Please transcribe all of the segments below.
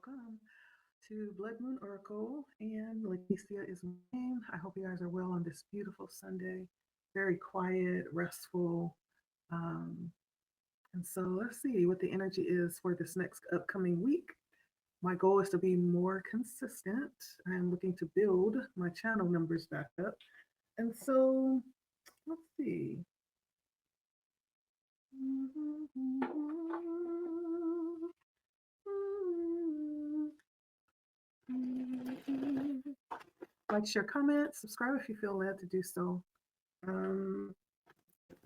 welcome to Blood Moon Oracle. And Leticia is my name. I hope you guys are well on this beautiful Sunday. Very quiet, restful. Um, and so let's see what the energy is for this next upcoming week. My goal is to be more consistent. I'm looking to build my channel numbers back up. And so let's see. Like, share, comment, subscribe if you feel led to do so. Um,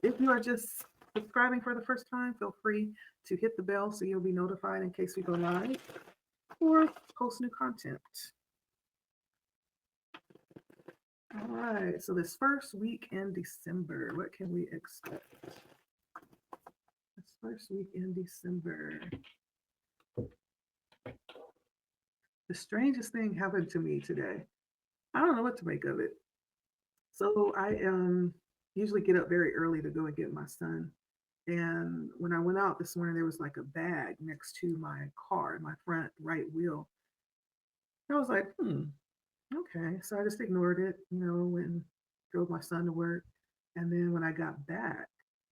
if you are just subscribing for the first time, feel free to hit the bell so you'll be notified in case we go live or post new content. All right, so this first week in December, what can we expect? This first week in December. The strangest thing happened to me today. I don't know what to make of it. So I usually get up very early to go and get my son. And when I went out this morning, there was like a bag next to my car, my front right wheel. I was like, okay. So I just ignored it, and drove my son to work. And then when I got back,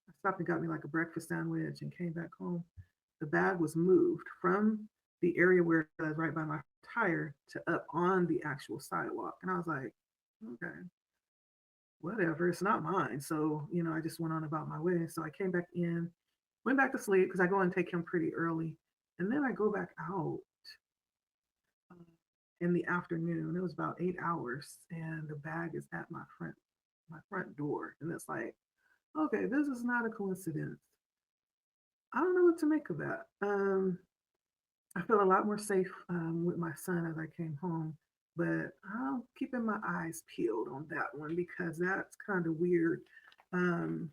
I stopped and got me like a breakfast sandwich and came back home. The bag was moved from the area where it was right by my tire to up on the actual sidewalk. And I was like, okay, whatever, it's not mine. So, I just went on about my way. So I came back in, went back to sleep because I go and take him pretty early. And then I go back out uh, in the afternoon. It was about 8 hours, and the bag is at my front door. And it's like, okay, this is not a coincidence. I don't know what to make of that. I feel a lot more safe with my son as I came home, but I'm keeping my eyes peeled on that one because that's kind of weird. Um,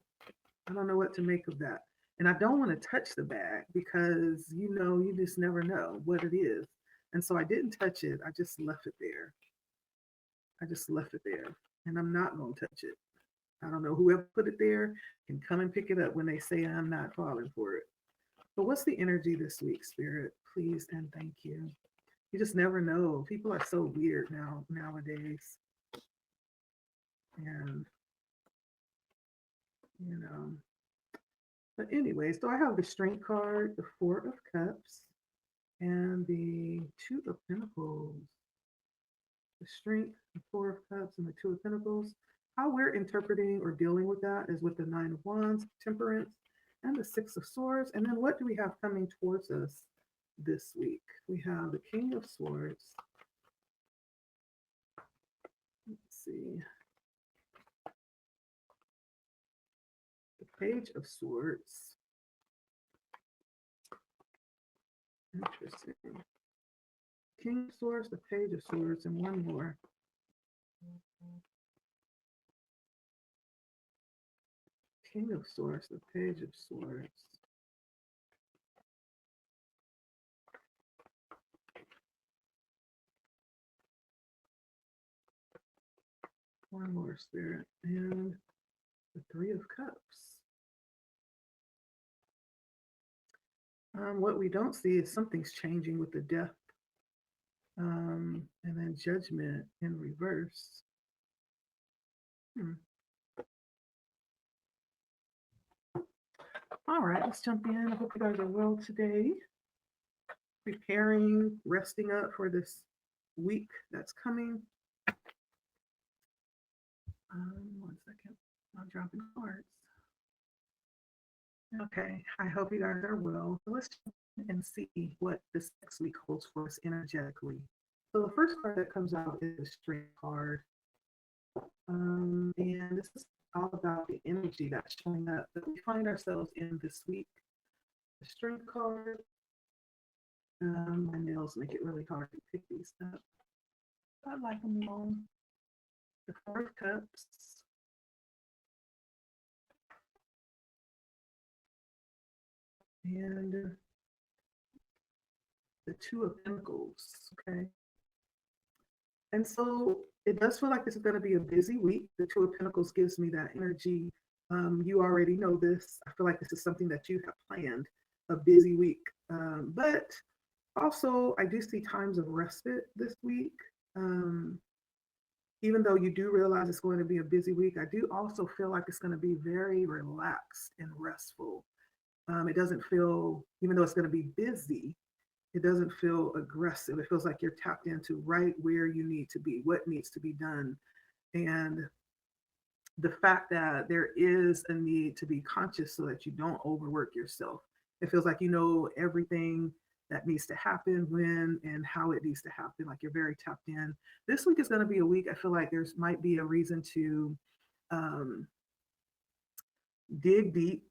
I don't know what to make of that. And I don't want to touch the bag because, you just never know what it is. And so I didn't touch it. I just left it there. I just left it there. And I'm not going to touch it. I don't know. Whoever put it there can come and pick it up when they say I'm not falling for it. But what's the energy this week, Spirit? Please and thank you. You just never know. People are so weird nowadays. And, you know. But anyway, so I have the Strength card, the Four of Cups, and the Two of Pentacles. The Strength, the Four of Cups, and the Two of Pentacles. How we're interpreting or dealing with that is with the Nine of Wands, Temperance, and the Six of Swords. And then what do we have coming towards us this week? We have the King of Swords. Let's see. The Page of Swords. Interesting. King of Swords, the Page of Swords, and one more. King of Swords, the Page of Swords. One more, Spirit. And the Three of Cups. What we don't see is something's changing with the death. And then Judgment in reverse. All right, let's jump in. I hope you guys are well today. Preparing, resting up for this week that's coming. One second. I'm dropping cards. Okay, I hope you guys are well. So let's jump in and see what this next week holds for us energetically. So the first card that comes out is the Strength card. And this is all about the energy that's showing up that we find ourselves in this week. The Strength card. My nails make it really hard to pick these up. I like them long. The Four of Cups. And the Two of Pentacles. Okay. And so it does feel like this is going to be a busy week. The Two of Pentacles gives me that energy. You already know this. I feel like this is something that you have planned, a busy week. But Also, I do see times of respite this week. Um, Even though you do realize it's going to be a busy week, I do also feel like it's going to be very relaxed and restful. It doesn't feel, even though it's going to be busy, it doesn't feel aggressive. It feels like you're tapped into right where you need to be, what needs to be done. And the fact that there is a need to be conscious so that you don't overwork yourself. It feels like you know everything that needs to happen, when and how it needs to happen. Like you're very tapped in. This week is going to be a week. I feel like there's might be a reason to um, dig deep.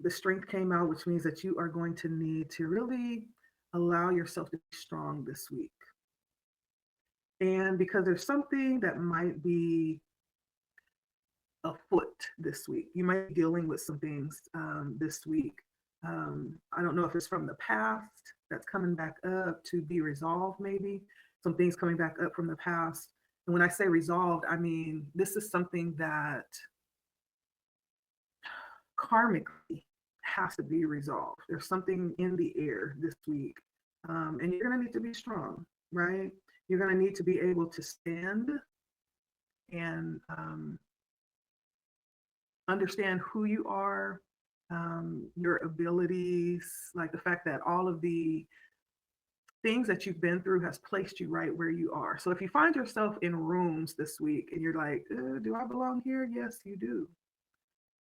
The strength came out, which means that you are going to need to really allow yourself to be strong this week. And because there's something that might be afoot this week. You might be dealing with some things this week. I don't know if it's from the past that's coming back up to be resolved, maybe some things coming back up from the past. And when I say resolved, I mean this is something that karmically has to be resolved. There's something in the air this week. And you're going to need to be strong, right? You're going to need to be able to stand and understand who you are, your abilities, like the fact that all of the things that you've been through has placed you right where you are. So if you find yourself in rooms this week and you're like, do I belong here? Yes, you do.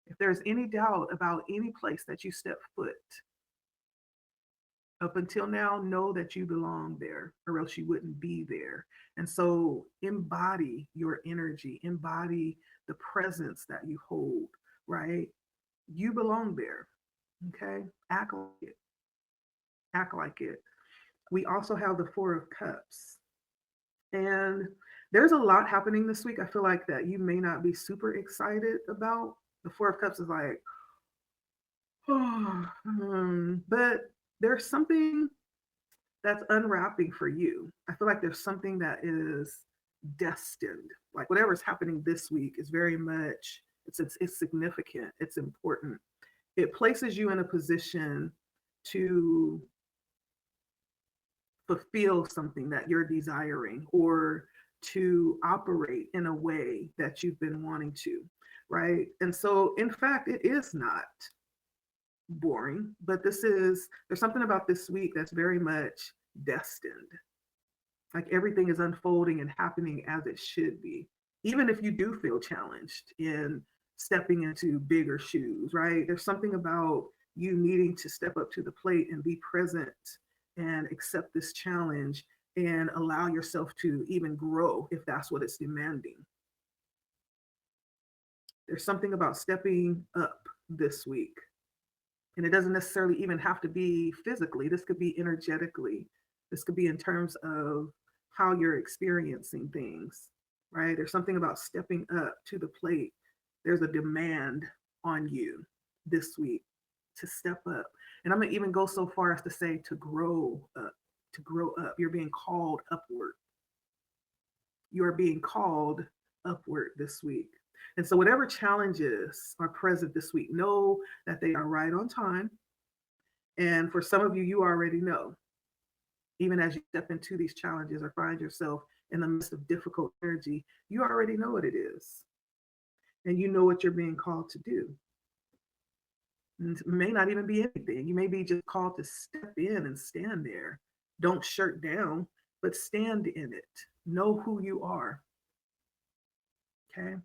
If there's any doubt about any place that you step foot, up until now, know that you belong there, or else you wouldn't be there. And so embody your energy, embody the presence that you hold, right? You belong there. Okay. Act like it. Act like it. We also have the Four of Cups. And there's a lot happening this week. I feel like that you may not be super excited about. The Four of Cups is like, oh, but there's something that's unwrapping for you. I feel like there's something that is destined. Like whatever's happening this week is very much it's significant. It's important. It places you in a position to fulfill something that you're desiring or to operate in a way that you've been wanting to, right? And so, in fact, it is not boring, but there's something about this week that's very much destined. Like everything is unfolding and happening as it should be, even if you do feel challenged in stepping into bigger shoes, right? There's something about you needing to step up to the plate and be present and accept this challenge and allow yourself to even grow if that's what it's demanding. There's something about stepping up this week. And it doesn't necessarily even have to be physically, this could be energetically, this could be in terms of how you're experiencing things, right? There's something about stepping up to the plate. There's a demand on you this week to step up. And I'm going to even go so far as to say to grow up, to grow up. You're being called upward. You are being called upward this week. And so, whatever challenges are present this week, know that they are right on time. And for some of you, you already know, even as you step into these challenges or find yourself in the midst of difficult energy, you already know what it is. And you know what you're being called to do. And it may not even be anything. You may be just called to step in and stand there. Don't shirk down, but stand in it. Know who you are. Okay.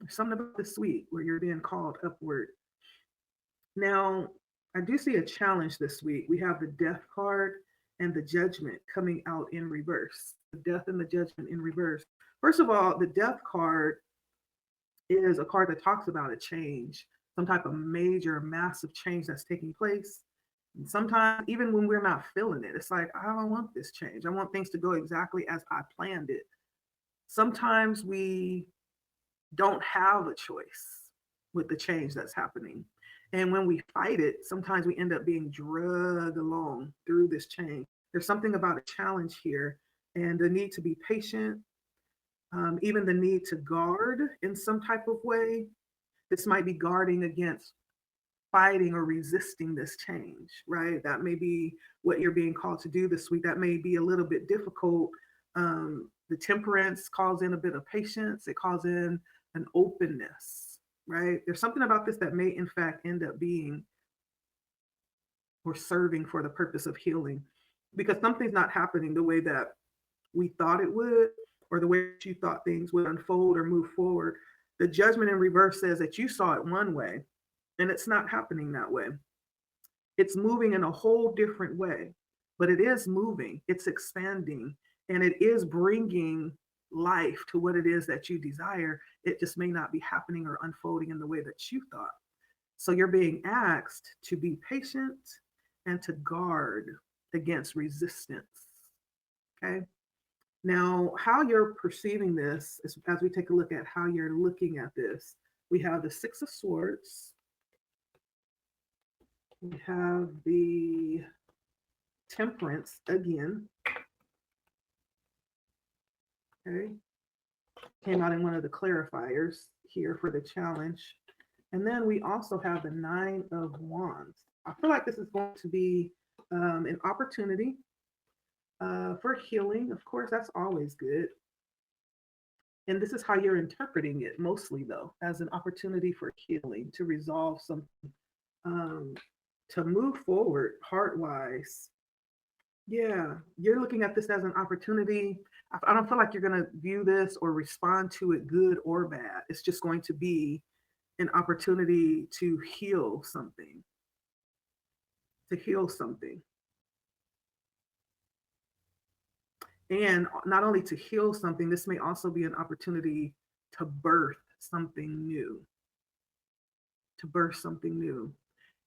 There's something about this week where you're being called upward. Now, I do see a challenge this week. We have the death card and the judgment coming out in reverse. The death and the judgment in reverse. First of all, the death card is a card that talks about a change, some type of major, massive change that's taking place. And sometimes, even when we're not feeling it, it's like, I don't want this change. I want things to go exactly as I planned it. Sometimes we don't have a choice with the change that's happening. And when we fight it, sometimes we end up being dragged along through this change. There's something about a challenge here and the need to be patient, even the need to guard in some type of way. This might be guarding against fighting or resisting this change, right? That may be what you're being called to do this week. That may be a little bit difficult. The temperance calls in a bit of patience, it calls in an openness, right? There's something about this that may, in fact, end up being or serving for the purpose of healing because something's not happening the way that we thought it would or the way that you thought things would unfold or move forward. The judgment in reverse says that you saw it one way and it's not happening that way. It's moving in a whole different way, but it is moving, it's expanding, and it is bringing life to what it is that you desire. It just may not be happening or unfolding in the way that you thought. So you're being asked to be patient and to guard against resistance. Okay. Now, how you're perceiving this is as we take a look at how you're looking at this. We have the Six of Swords, we have the Temperance again. Okay. Came out in one of the clarifiers here for the challenge. And then we also have the Nine of Wands. I feel like this is going to be an opportunity for healing. Of course, that's always good. And this is how you're interpreting it mostly, though, as an opportunity for healing, to resolve something, um, to move forward heart wise. Yeah, you're looking at this as an opportunity. I don't feel like you're going to view this or respond to it good or bad. It's just going to be an opportunity to heal something, to heal something. And not only to heal something, this may also be an opportunity to birth something new, to birth something new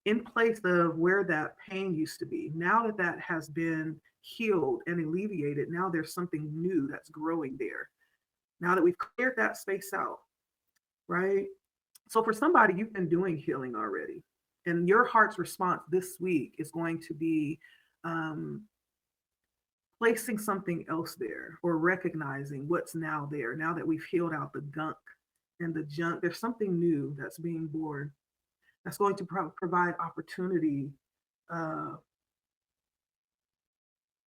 in place of where that pain used to be. Now that that has been healed and alleviated, now there's something new that's growing there. Now that we've cleared that space out, right? So for somebody, you've been doing healing already. And your heart's response this week is going to be um, placing something else there or recognizing what's now there. Now that we've healed out the gunk and the junk, there's something new that's being born that's going to provide opportunity uh,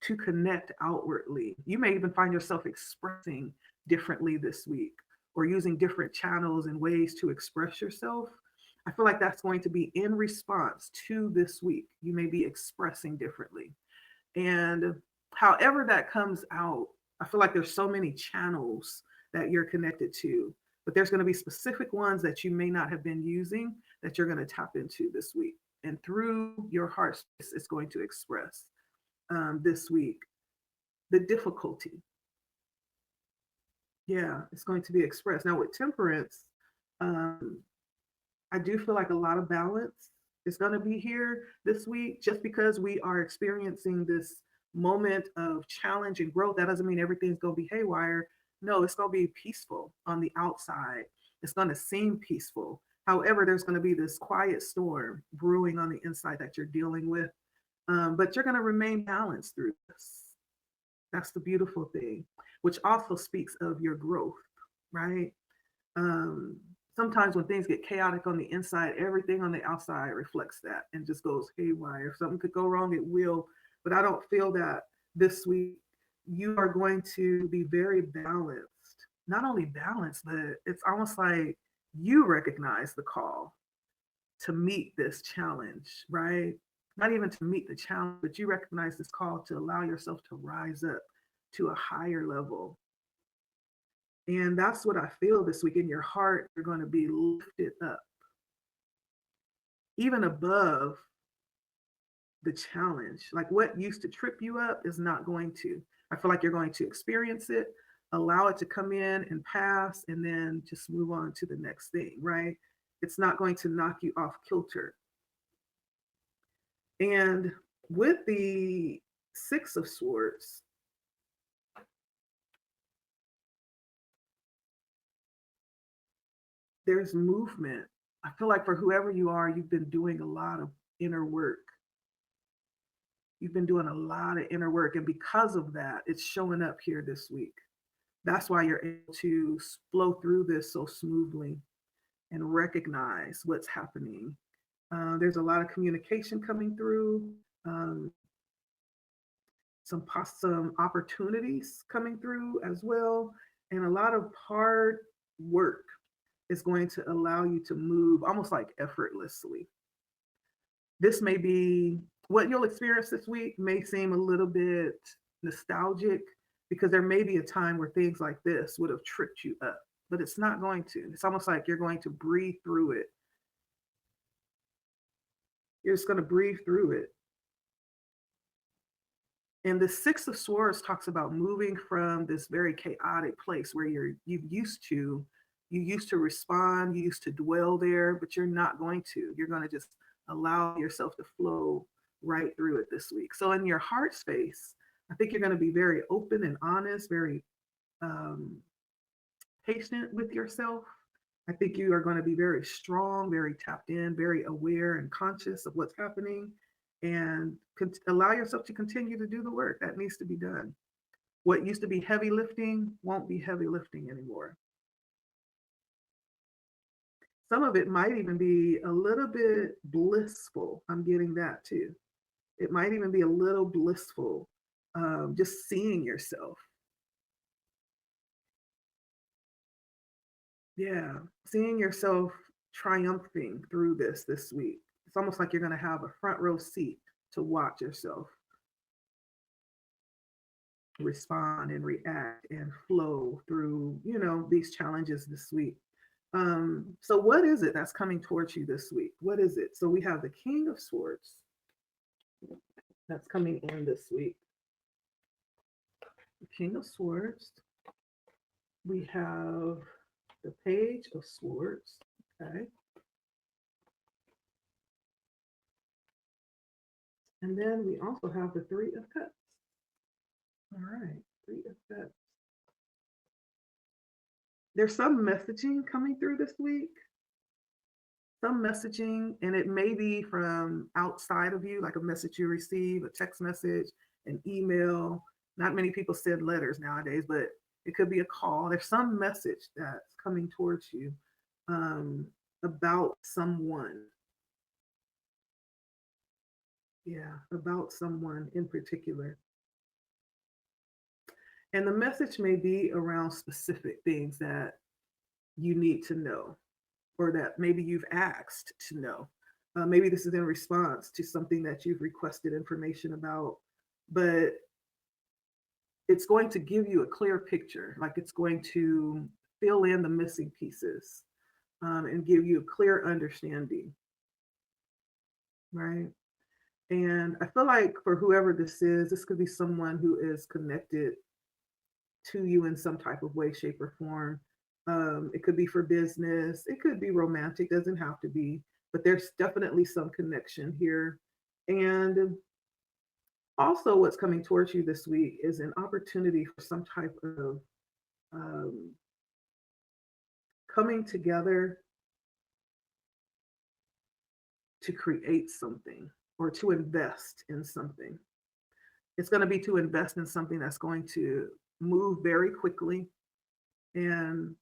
to connect outwardly. You may even find yourself expressing differently this week or using different channels and ways to express yourself. I feel like that's going to be in response to this week. You may be expressing differently. And however that comes out, I feel like there's so many channels that you're connected to, but there's going to be specific ones that you may not have been using that you're going to tap into this week. And through your heart space, it's going to express this week the difficulty. Yeah, it's going to be expressed. Now, with temperance, um, I do feel like a lot of balance is going to be here this week. Just because we are experiencing this moment of challenge and growth, that doesn't mean everything's going to be haywire. No, it's going to be peaceful on the outside. It's going to seem peaceful. However, there's going to be this quiet storm brewing on the inside that you're dealing with. But you're going to remain balanced through this. That's the beautiful thing, which also speaks of your growth, right? Um, Sometimes when things get chaotic on the inside, everything on the outside reflects that and just goes haywire. If something could go wrong, it will. But I don't feel that this week you are going to be very balanced. Not only balanced, but it's almost like you recognize the call to meet this challenge, right? Not even to meet the challenge, but you recognize this call to allow yourself to rise up to a higher level. And that's what I feel this week in your heart. You're going to be lifted up, even above the challenge. Like what used to trip you up is not going to. I feel like you're going to experience it, allow it to come in and pass, and then just move on to the next thing, right? It's not going to knock you off kilter. And with the Six of Swords, there's movement. I feel like for whoever you are, you've been doing a lot of inner work. You've been doing a lot of inner work. And because of that, it's showing up here this week. That's why you're able to flow through this so smoothly and recognize what's happening There's a lot of communication coming through, um, some opportunities coming through as well, and a lot of hard work is going to allow you to move almost like effortlessly. This may be what you'll experience this week may seem a little bit nostalgic because there may be a time where things like this would have tripped you up, but it's not going to. It's almost like you're going to breathe through it. You're just going to breathe through it. And the Six of Swords talks about moving from this very chaotic place where you used to respond, you used to dwell there, but you're not going to. You're going to just allow yourself to flow right through it this week. So in your heart space, I think you're going to be very open and honest, very um, patient with yourself. I think you are going to be very strong, very tapped in, very aware and conscious of what's happening, and allow yourself to continue to do the work that needs to be done. What used to be heavy lifting won't be heavy lifting anymore. Some of it might even be a little bit blissful. I'm getting that too. It might even be a little blissful, just seeing yourself. Yeah, seeing yourself triumphing through this week. It's almost like you're going to have a front row seat to watch yourself respond and react and flow through, these challenges this week. So what is it that's coming towards you this week? What is it? So we have the King of Swords that's coming in this week. The King of Swords. We have the Page of Swords. Okay. And then we also have the Three of Cups. All right, Three of Cups. There's some messaging coming through this week. Some messaging, and it may be from outside of you, like a message you receive, a text message, an email. Not many people send letters nowadays, but it could be a call. There's some message that's coming towards you um, about someone. Yeah, about someone in particular. And the message may be around specific things that you need to know or that maybe you've asked to know. Maybe this is in response to something that you've requested information about, but it's going to give you a clear picture, like it's going to fill in the missing pieces and give you a clear understanding, right? And I feel like for whoever this could be someone who is connected to you in some type of way, shape, or form. It could be for business, it could be romantic, doesn't have to be, but there's definitely some connection here. And also, what's coming towards you this week is an opportunity for some type of um, coming together to create something or to invest in something. It's going to be to invest in something that's going to move very quickly. And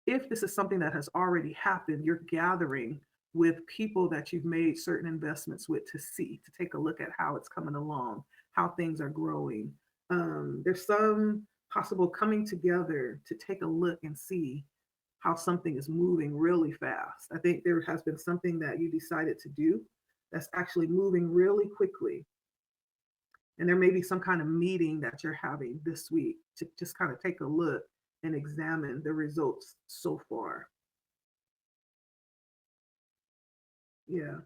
if this is something that has already happened, you're gathering with people that you've made certain investments with to see, to take a look at how it's coming along, how things are growing. There's some possible coming together to take a look and see how something is moving really fast. I think there has been something that you decided to do that's actually moving really quickly. And there may be some kind of meeting that you're having this week to just kind of take a look and examine the results so far. Yeah.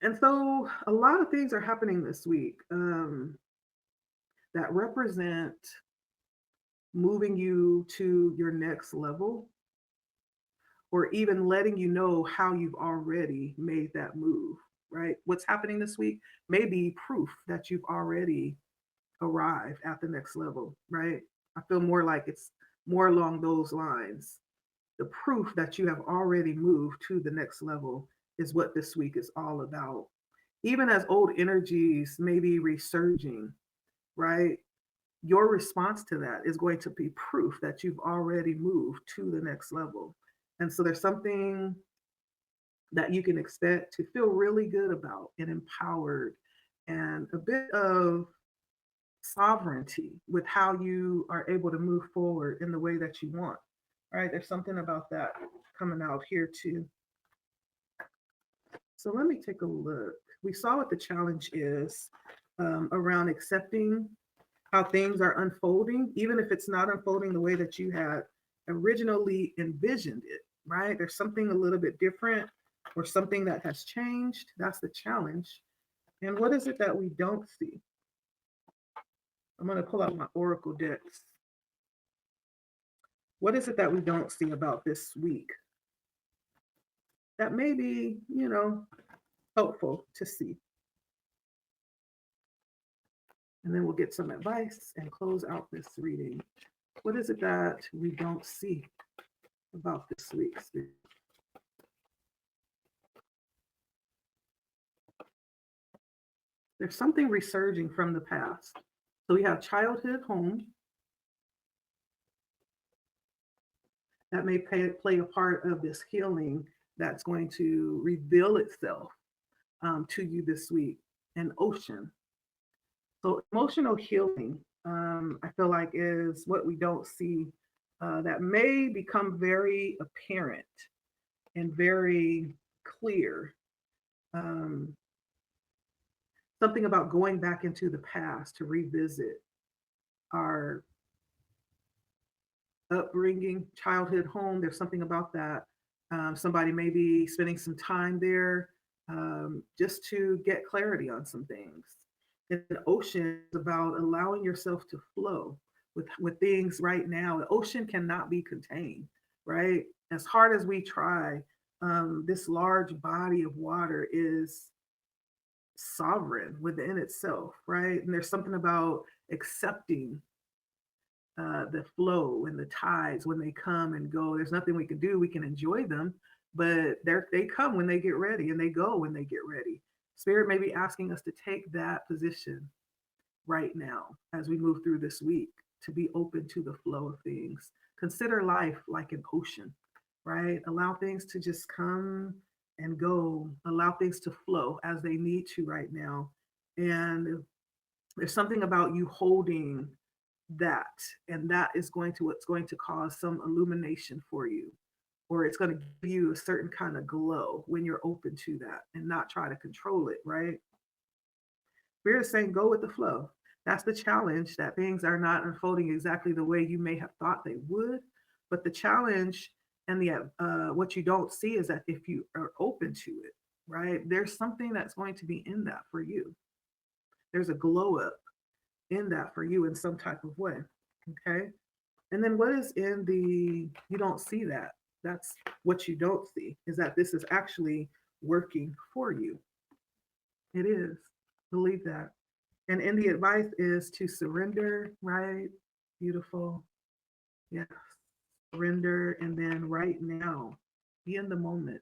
And so a lot of things are happening this week that represent moving you to your next level or even letting you know how you've already made that move, right? What's happening this week may be proof that you've already arrived at the next level, right? I feel more like it's more along those lines. The proof that you have already moved to the next level is what this week is all about. Even as old energies may be resurging, right? Your response to that is going to be proof that you've already moved to the next level. And so there's something that you can expect to feel really good about and empowered and a bit of sovereignty with how you are able to move forward in the way that you want. Right? There's something about that coming out here too. So let me take a look. We saw what the challenge is around accepting how things are unfolding, even if it's not unfolding the way that you had originally envisioned it, right? There's something a little bit different or something that has changed. That's the challenge. And what is it that we don't see? I'm going to pull out my Oracle decks. What is it that we don't see about this week that may be, helpful to see? And then we'll get some advice and close out this reading. What is it that we don't see about this week? There's something resurging from the past. So we have childhood home that may play a part of this healing that's going to reveal itself to you this week. An ocean. So emotional healing, I feel like, is what we don't see that may become very apparent and very clear. Um, Something about going back into the past to revisit our upbringing, childhood home. There's something about that. Somebody may be spending some time there just to get clarity on some things. And an ocean is about allowing yourself to flow with things right now. The ocean cannot be contained, right? As hard as we try, this large body of water is sovereign within itself, right? And there's something about accepting the flow and the tides when they come and go. There's nothing we can do. We can enjoy them, but they come when they get ready and they go when they get ready. Spirit may be asking us to take that position right now as we move through this week to be open to the flow of things. Consider life like an ocean, right? Allow things to just come and go, allow things to flow as they need to right now. And there's something about you holding that, and that is going to what's going to cause some illumination for you, or it's going to give you a certain kind of glow when you're open to that and not try to control it, right? Spirit is saying go with the flow. That's the challenge, that things are not unfolding exactly the way you may have thought they would. But the challenge and the what you don't see is that if you are open to it, right, there's something that's going to be in that for you. There's a glow up in that for you in some type of way. Okay. And then what is in the, you don't see that. That's what you don't see, is that this is actually working for you. It is. Believe that. And in the advice is to surrender, right? Beautiful. Yes. Surrender. And then right now, be in the moment.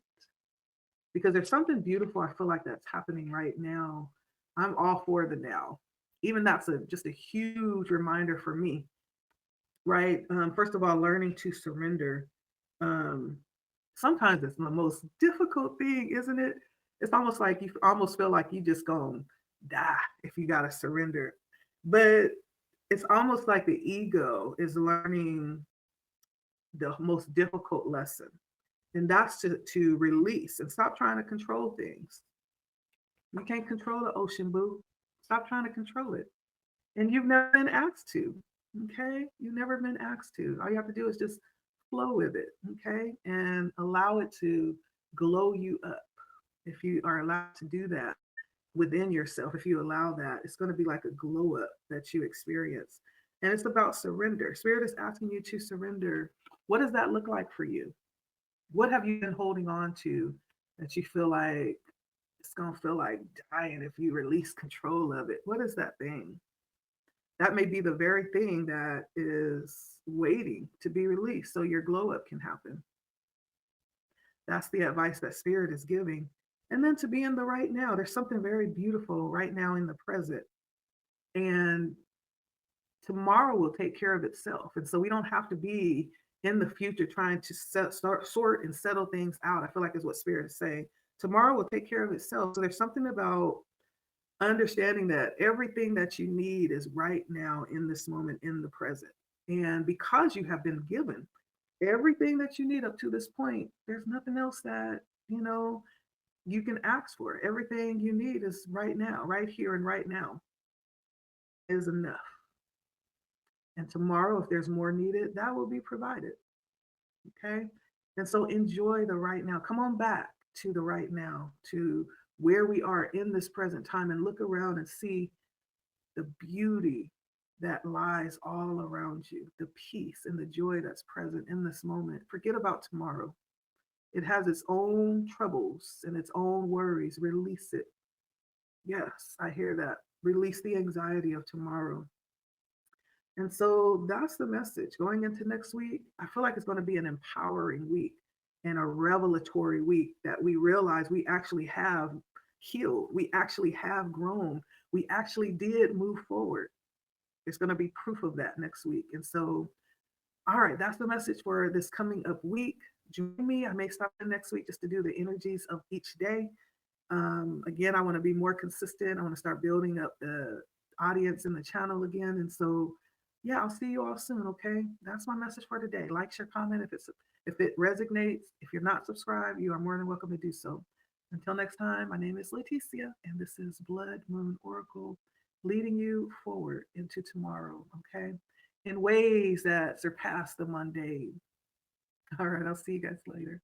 Because there's something beautiful I feel like that's happening right now. I'm all for the now. Even that's just a huge reminder for me, right? First of all, learning to surrender. Um, Sometimes it's the most difficult thing, isn't it? It's almost like you almost feel like you just gonna die if you gotta surrender. But it's almost like the ego is learning the most difficult lesson. And that's to release and stop trying to control things. You can't control the ocean, boo. Stop trying to control it. And you've never been asked to. Okay. You've never been asked to. All you have to do is just flow with it. Okay. And allow it to glow you up. If you are allowed to do that within yourself, if you allow that, it's going to be like a glow up that you experience. And it's about surrender. Spirit is asking you to surrender. What does that look like for you? What have you been holding on to that you feel like it's going to feel like dying if you release control of it? What is that thing? That may be the very thing that is waiting to be released so your glow up can happen. That's the advice that Spirit is giving. And then to be in the right now, there's something very beautiful right now in the present. And tomorrow will take care of itself. And so we don't have to be in the future trying to start sort and settle things out. I feel like is what spirit is saying. Tomorrow will take care of itself. So there's something about understanding that everything that you need is right now in this moment in the present. And because you have been given everything that you need up to this point, there's nothing else that, you know, you can ask for. Everything you need is right now, right here and right now is enough. And tomorrow, if there's more needed, that will be provided. Okay. And so enjoy the right now. Come on back to the right now, to where we are in this present time, and look around and see the beauty that lies all around you, the peace and the joy that's present in this moment. Forget about tomorrow. It has its own troubles and its own worries. Release it. Yes, I hear that. Release the anxiety of tomorrow. And so that's the message going into next week. I feel like it's going to be an empowering week and a revelatory week that we realize we actually have healed. We actually have grown. We actually did move forward. There's going to be proof of that next week. And so, all right, that's the message for this coming up week. Join me. I may stop in next week just to do the energies of each day. Again, I want to be more consistent. I want to start building up the audience in the channel again. And so, yeah, I'll see you all soon. Okay, that's my message for today. Like, share, comment if it resonates. If you're not subscribed, you are more than welcome to do so. Until next time, my name is Leticia, and this is Blood Moon Oracle, leading you forward into tomorrow. Okay, in ways that surpass the mundane. All right, I'll see you guys later.